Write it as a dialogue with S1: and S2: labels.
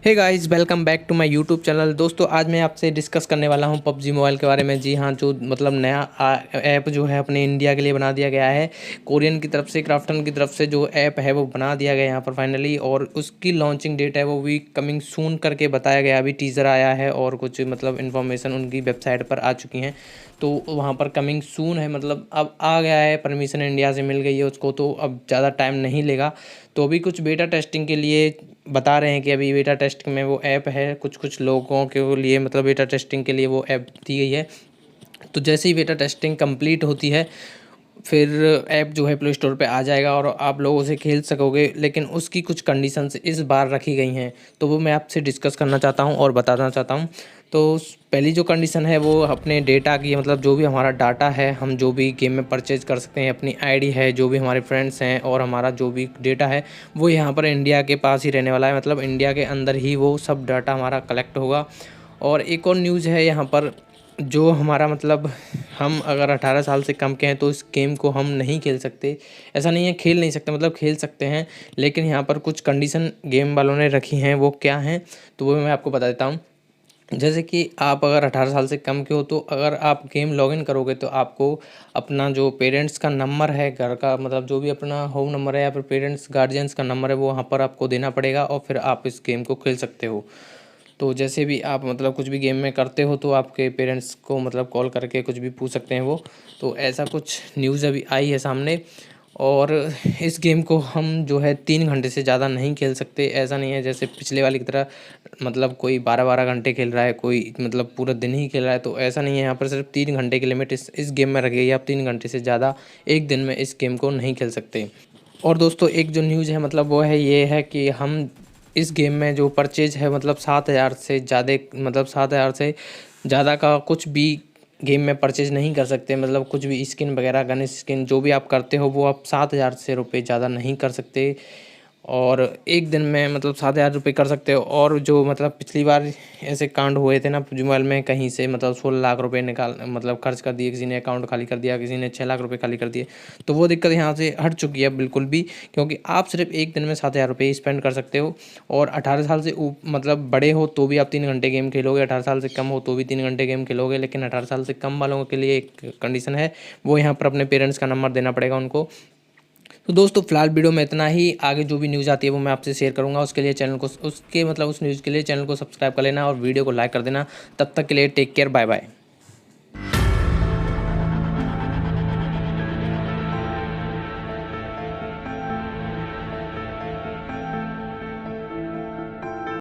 S1: Hey guys, welcome back to my YouTube channel. दोस्तों, आज मैं आपसे डिस्कस करने वाला हूं पबजी मोबाइल के बारे में। जी हाँ, जो मतलब नया ऐप जो है अपने इंडिया के लिए बना दिया गया है। कोरियन की तरफ से, क्राफ्टन की तरफ से जो ऐप है वो बना दिया गया यहाँ पर फाइनली, और उसकी लॉन्चिंग डेट है वो भी कमिंग सून करके बताया गया। अभी टीज़र आया है और कुछ मतलब इन्फॉर्मेशन उनकी वेबसाइट पर आ चुकी हैं, तो वहाँ पर कमिंग सून है, मतलब अब आ गया है। परमिशन इंडिया से मिल गई है उसको, तो अब ज़्यादा टाइम नहीं लेगा। तो अभी कुछ बेटा टेस्टिंग के लिए बता रहे हैं कि अभी बेटा टेस्ट में वो ऐप है, कुछ कुछ लोगों के लिए मतलब बेटा टेस्टिंग के लिए वो ऐप दी गई है। तो जैसे ही बेटा टेस्टिंग कंप्लीट होती है, फिर ऐप जो है प्ले स्टोर पे आ जाएगा और आप लोग उसे खेल सकोगे। लेकिन उसकी कुछ कंडीशंस इस बार रखी गई हैं, तो वो मैं आपसे डिस्कस करना चाहता हूँ और बताना चाहता हूँ। तो पहली जो कंडीशन है वो अपने डेटा की, मतलब जो भी हमारा डाटा है, हम जो भी गेम में परचेज कर सकते हैं, अपनी आईडी है, जो भी हमारे फ्रेंड्स हैं और हमारा जो भी डेटा है, वो यहाँ पर इंडिया के पास ही रहने वाला है। मतलब इंडिया के अंदर ही वो सब डाटा हमारा कलेक्ट होगा। और एक और न्यूज़ है यहाँ पर, जो हमारा मतलब हम अगर 18 साल से कम के हैं तो इस गेम को हम नहीं खेल सकते। ऐसा नहीं है खेल नहीं सकते, मतलब खेल सकते हैं, लेकिन यहाँ पर कुछ कंडीशन गेम वालों ने रखी हैं। वो क्या हैं, तो वो मैं आपको बता देता हूँ। जैसे कि आप अगर 18 साल से कम के हो, तो अगर आप गेम लॉगिन करोगे तो आपको अपना जो पेरेंट्स का नंबर है घर का, मतलब जो भी अपना होम नंबर है या फिर पेरेंट्स गार्जियंस का नंबर है, वो वहाँ पर आपको देना पड़ेगा और फिर आप इस गेम को खेल सकते हो। तो जैसे भी आप मतलब कुछ भी गेम में करते हो तो आपके पेरेंट्स को मतलब कॉल करके कुछ भी पूछ सकते हैं वो। तो ऐसा कुछ न्यूज़ अभी आई है सामने। और इस गेम को हम जो है 3 घंटे से ज़्यादा नहीं खेल सकते। ऐसा नहीं है जैसे पिछले वाली की तरह, मतलब कोई 12-12 घंटे खेल रहा है, कोई मतलब पूरा दिन ही खेल रहा है। तो ऐसा नहीं है, यहाँ पर सिर्फ 3 घंटे की लिमिट इस गेम में रखी गई है। आप 3 घंटे से ज़्यादा एक दिन में इस गेम को नहीं खेल सकते। और दोस्तों, एक जो न्यूज़ है मतलब वो है, ये है कि हम इस गेम में जो परचेज है, मतलब 7,000 से ज़्यादा, मतलब 7,000 से ज़्यादा का कुछ भी गेम में परचेज नहीं कर सकते। मतलब कुछ भी स्किन वगैरह, गन स्किन जो भी आप करते हो, वो आप 7,000 से रुपये ज़्यादा नहीं कर सकते। और एक दिन में मतलब 7,000 रुपये कर सकते हो। और जो मतलब पिछली बार ऐसे कांड हुए थे ना पबजी मोबाइल में, कहीं से मतलब 16 लाख रुपये निकाल मतलब खर्च कर दिए, किसी ने अकाउंट खाली कर दिया, किसी ने 6 लाख रुपये खाली कर दिए। तो वो दिक्कत यहाँ से हट चुकी है बिल्कुल भी, क्योंकि आप सिर्फ एक दिन में 7,000 रुपये स्पेंड कर सकते हो। और 18 साल से मतलब बड़े हो तो भी आप 3 घंटे गेम खेलोगे, 18 साल से कम हो तो भी 3 घंटे गेम खेलोगे। लेकिन 18 साल से कम वालों के लिए एक कंडीशन है, वो यहाँ पर अपने पेरेंट्स का नंबर देना पड़ेगा उनको। तो दोस्तों, फिलहाल वीडियो में इतना ही। आगे जो भी न्यूज़ आती है वो मैं आपसे शेयर करूंगा। उसके लिए चैनल को, उसके मतलब उस न्यूज़ के लिए चैनल को सब्सक्राइब कर लेना और वीडियो को लाइक कर देना। तब तक के लिए टेक केयर, बाय बाय।